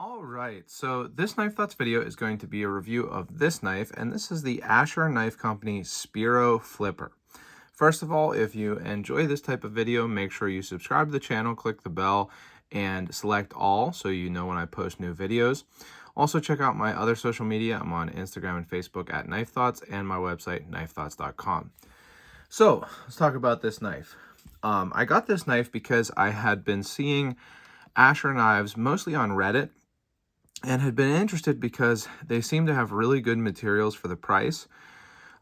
All right, so this Knife Thoughts video is going to be a review of this knife, and this is the Asher Knife Company Spiro Flipper. First of all, if you enjoy this type of video, make sure you subscribe to the channel, click the bell, and select all so you know when I post new videos. Also, check out my other social media. I'm on Instagram and Facebook at Knife Thoughts, and my website, knifethoughts.com. So, let's talk about this knife. I got this knife because I had been seeing Asher knives mostly on Reddit, and had been interested because they seem to have really good materials for the price.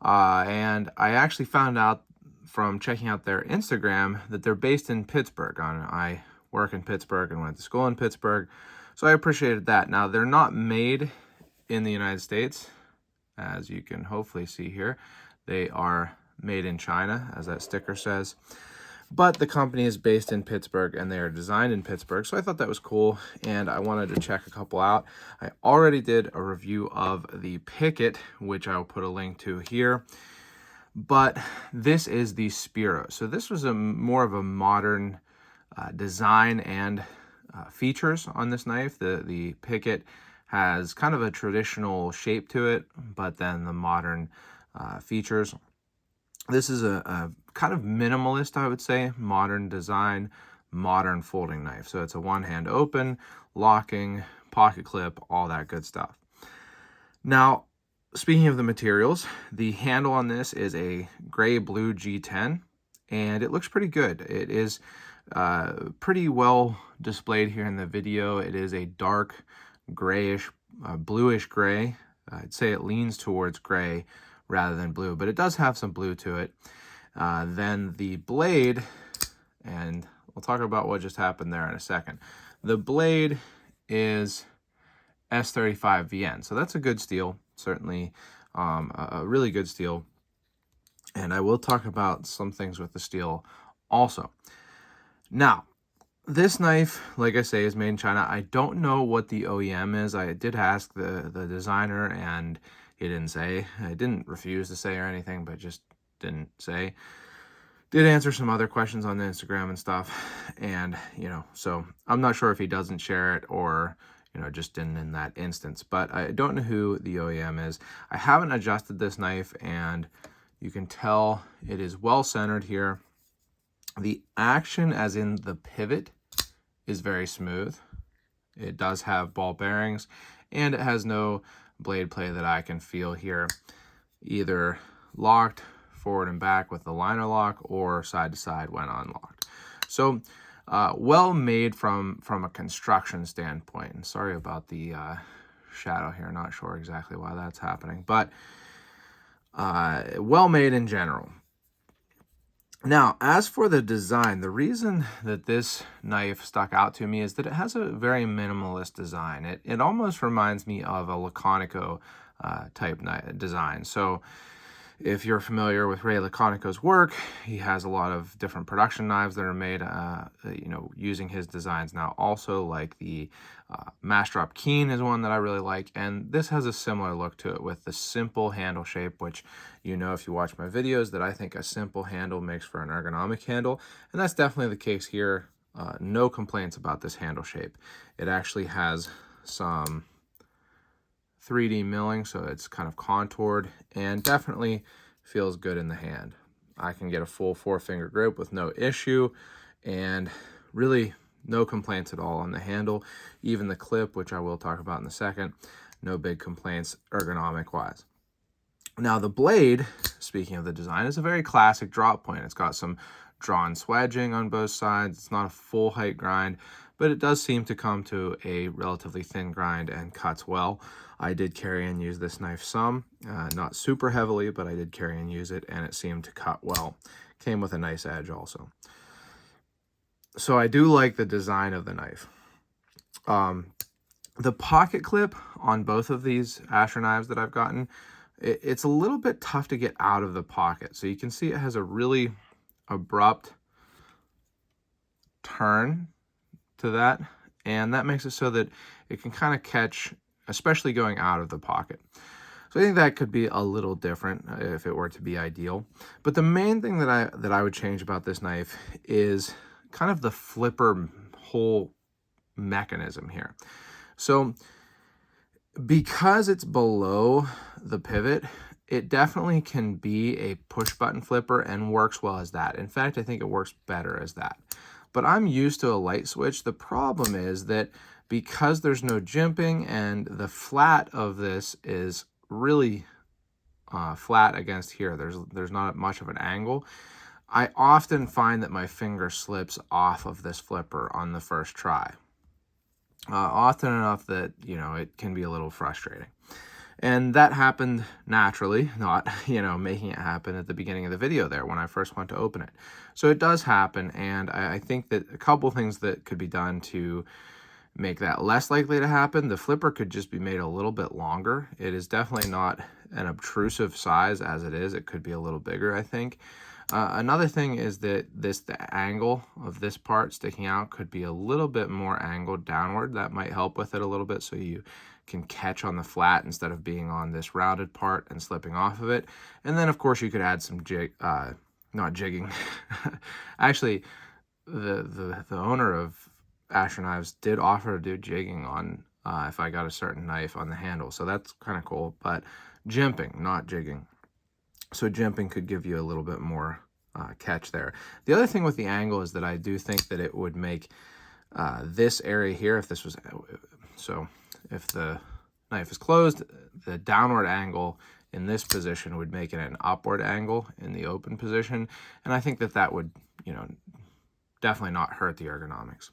And I actually found out from checking out their Instagram that they're based in Pittsburgh. I work in Pittsburgh and went to school in Pittsburgh, so I appreciated that. Now, they're not made in the United States, as you can hopefully see here. They are made in China, as that sticker says. But the company is based in Pittsburgh and they are designed in Pittsburgh. So I thought that was cool and I wanted to check a couple out. I already did a review of the Picket, which I'll put a link to here. But this is the Spiro. So this was more of a modern design and features on this knife. The Picket has kind of a traditional shape to it, but then the modern features. This is a kind of minimalist, I would say, modern design, modern folding knife. So it's a one-hand open, locking, pocket clip, all that good stuff. Now, speaking of the materials, the handle on this is a gray-blue G10, and it looks pretty good. It is pretty well displayed here in the video. It is a dark grayish, bluish gray. I'd say it leans towards gray rather than blue, but it does have some blue to it. Then the blade, and we'll talk about what just happened there in a second. The blade is S35 VN, so that's a good steel, certainly a really good steel. And I will talk about some things with the steel also. Now, this knife, like I say, is made in China. I don't know what the OEM is. I did ask the designer, and he didn't say. I didn't refuse to say or anything, but just didn't say. Did answer some other questions on the Instagram and stuff. And, so I'm not sure if he doesn't share it or, just didn't in that instance. But I don't know who the OEM is. I haven't adjusted this knife, and you can tell it is well centered here. The action, as in the pivot, is very smooth. It does have ball bearings, and it has no blade play that I can feel here, either locked forward and back with the liner lock or side to side when unlocked. So well made from a construction standpoint. And sorry about the shadow here, not sure exactly why that's happening, but well made in general. Now, as for the design, the reason that this knife stuck out to me is that it has a very minimalist design. It almost reminds me of a Laconico type design. So if you're familiar with Ray Laconico's work, he has a lot of different production knives that are made, using his designs now. Also, like the Mastrop Keen is one that I really like, and this has a similar look to it with the simple handle shape, which if you watch my videos that I think a simple handle makes for an ergonomic handle, and that's definitely the case here. No complaints about this handle shape. It actually has some 3D milling, so it's kind of contoured and definitely feels good in the hand. I can get a full 4-finger grip with no issue, and really no complaints at all on the handle. Even the clip, which I will talk about in a second, no big complaints ergonomic wise. Now, the blade, speaking of the design, is a very classic drop point. It's got some drawn swedging on both sides. It's not a full height grind, but it does seem to come to a relatively thin grind and cuts well. I did carry and use this knife some, not super heavily, but I did carry and use it, and it seemed to cut well. Came with a nice edge also. So I do like the design of the knife. The pocket clip on both of these Asher knives that I've gotten, it's a little bit tough to get out of the pocket. So you can see it has a really abrupt turn to that, and that makes it so that it can kind of catch, especially going out of the pocket. So I think that could be a little different if it were to be ideal. But the main thing that I would change about this knife is kind of the flipper whole mechanism here. So because it's below the pivot, it definitely can be a push button flipper and works well as that. In fact, I think it works better as that. But I'm used to a light switch. The problem is that because there's no jimping and the flat of this is really flat against here, there's not much of an angle, I often find that my finger slips off of this flipper on the first try. Often enough that, you know, it can be a little frustrating. And that happened naturally, not, you know, making it happen at the beginning of the video there when I first went to open it. So it does happen, and I think that a couple things that could be done to make that less likely to happen. The flipper could just be made a little bit longer. It is definitely not an obtrusive size as it is. It could be a little bigger, I think. Another thing is that the angle of this part sticking out could be a little bit more angled downward. That might help with it a little bit, so you can catch on the flat instead of being on this rounded part and slipping off of it. And then of course you could add some not jigging. Actually, the owner of Asher Knives did offer to do jigging on if I got a certain knife on the handle, so that's kind of cool. But jimping, not jigging. So jimping could give you a little bit more catch there. The other thing with the angle is that I do think that it would make this area here, if this was, so if the knife is closed, the downward angle in this position would make it an upward angle in the open position. And I think that that would, you know, definitely not hurt the ergonomics.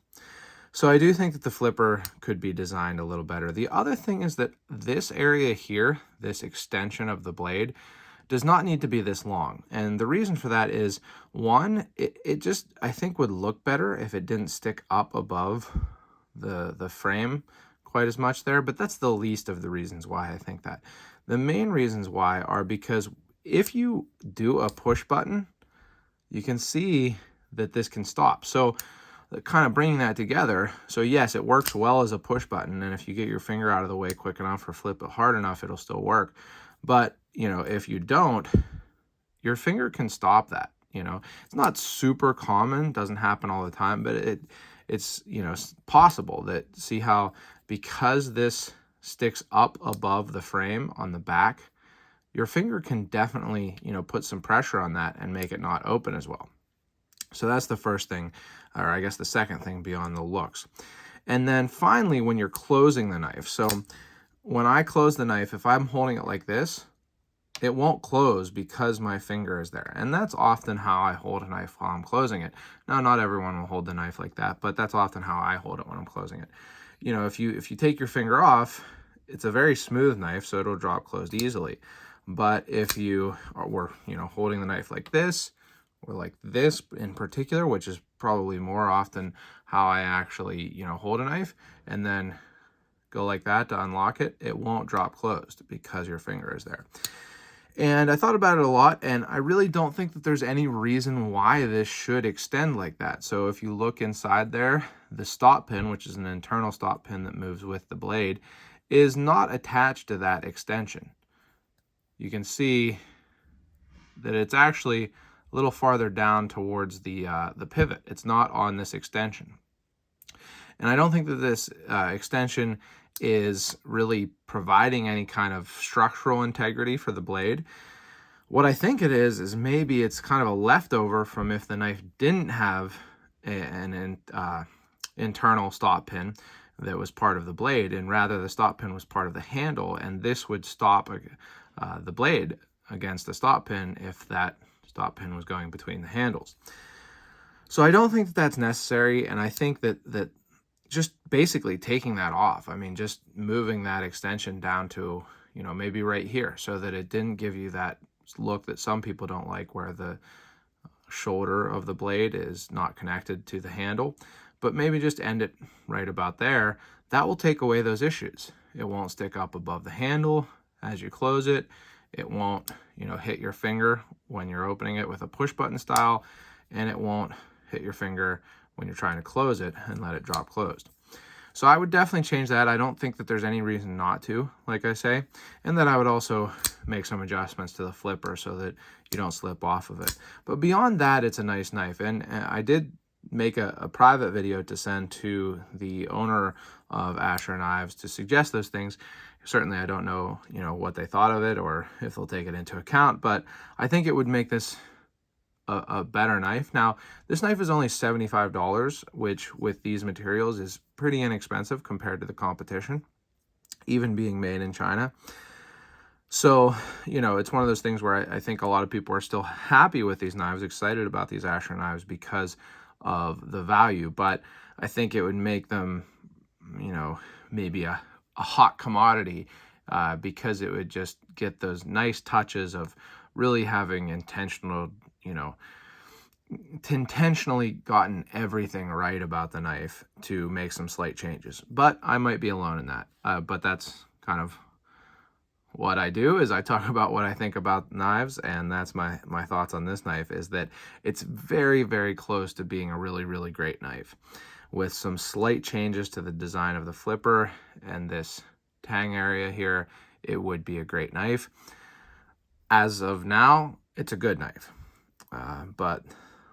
So I do think that the flipper could be designed a little better. The other thing is that this area here, this extension of the blade, does not need to be this long. And the reason for that is, one, it just, I think, would look better if it didn't stick up above the frame quite as much there, but that's the least of the reasons why I think that. The main reasons why are because if you do a push button, you can see that this can stop. So kind of bringing that together, so yes, it works well as a push button, and if you get your finger out of the way quick enough or flip it hard enough, it'll still work. But, you know, if you don't, your finger can stop that. You know, it's not super common, doesn't happen all the time, but it's, you know, possible that, see how, because this sticks up above the frame on the back, your finger can definitely, you know, put some pressure on that and make it not open as well. So that's the first thing, or I guess the second thing beyond the looks. And then finally, when you're closing the knife, so when I close the knife, if I'm holding it like this, it won't close because my finger is there. And that's often how I hold a knife while I'm closing it. Now, not everyone will hold the knife like that, but that's often how I hold it when I'm closing it. You know, if you take your finger off, it's a very smooth knife, so it'll drop closed easily. But if you were, you know, holding the knife like this, or like this in particular, which is probably more often how I actually, you know, hold a knife, and then go like that to unlock it, it won't drop closed because your finger is there. And I thought about it a lot, and I really don't think that there's any reason why this should extend like that. So if you look inside there, the stop pin, which is an internal stop pin that moves with the blade, is not attached to that extension. You can see that it's actually a little farther down towards the pivot. It's not on this extension. And I don't think that this extension is really providing any kind of structural integrity for the blade. What I think it is maybe it's kind of a leftover from if the knife didn't have an internal stop pin that was part of the blade, and rather the stop pin was part of the handle, and this would stop the blade against the stop pin if that stop pin was going between the handles. So I don't think that that's necessary, and I think that just basically taking that off, I mean, just moving that extension down to, you know, maybe right here, so that it didn't give you that look that some people don't like, where the shoulder of the blade is not connected to the handle, but maybe just end it right about there. That will take away those issues. It won't stick up above the handle as you close it. It won't, you know, hit your finger when you're opening it with a push button style, and it won't hit your finger when you're trying to close it and let it drop closed. So I would definitely change that. I don't think that there's any reason not to, like I say, and then I would also make some adjustments to the flipper so that you don't slip off of it. But beyond that, it's a nice knife, and I did make a private video to send to the owner of Asher Knives to suggest those things. Certainly, I don't know, what they thought of it or if they'll take it into account, but I think it would make this a better knife. Now, this knife is only $75, which with these materials is pretty inexpensive compared to the competition, even being made in China. So, it's one of those things where I think a lot of people are still happy with these knives, excited about these Asher knives because of the value, but I think it would make them, maybe a hot commodity because it would just get those nice touches of really having intentionally gotten everything right about the knife to make some slight changes. But I might be alone in that. But that's kind of what I do, is I talk about what I think about knives, and that's my thoughts on this knife, is that it's very, very close to being a really, really great knife. With some slight changes to the design of the flipper and this tang area here, it would be a great knife. As of now, it's a good knife. But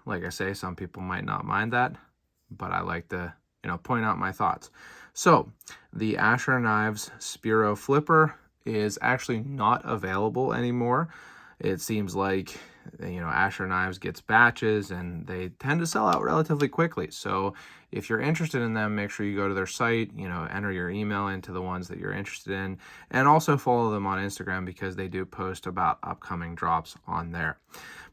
like I say, some people might not mind that, but I like to, point out my thoughts. So the Asher Knives Spiro flipper is actually not available anymore. It seems like, Asher Knives gets batches and they tend to sell out relatively quickly. So if you're interested in them, make sure you go to their site, enter your email into the ones that you're interested in, and also follow them on Instagram because they do post about upcoming drops on there.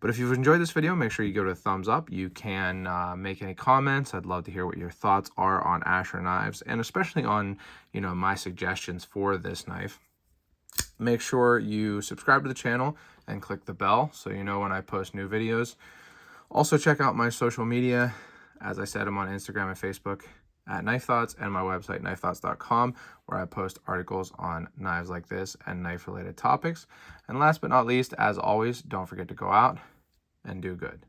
But if you've enjoyed this video, make sure you give it a thumbs up. You can make any comments. I'd love to hear what your thoughts are on Asher Knives, and especially on, my suggestions for this knife. Make sure you subscribe to the channel and click the bell so you know when I post new videos. Also, check out my social media. As I said, I'm on Instagram and Facebook at Knife Thoughts, and my website, knifethoughts.com, where I post articles on knives like this and knife-related topics. And last but not least, as always, don't forget to go out and do good.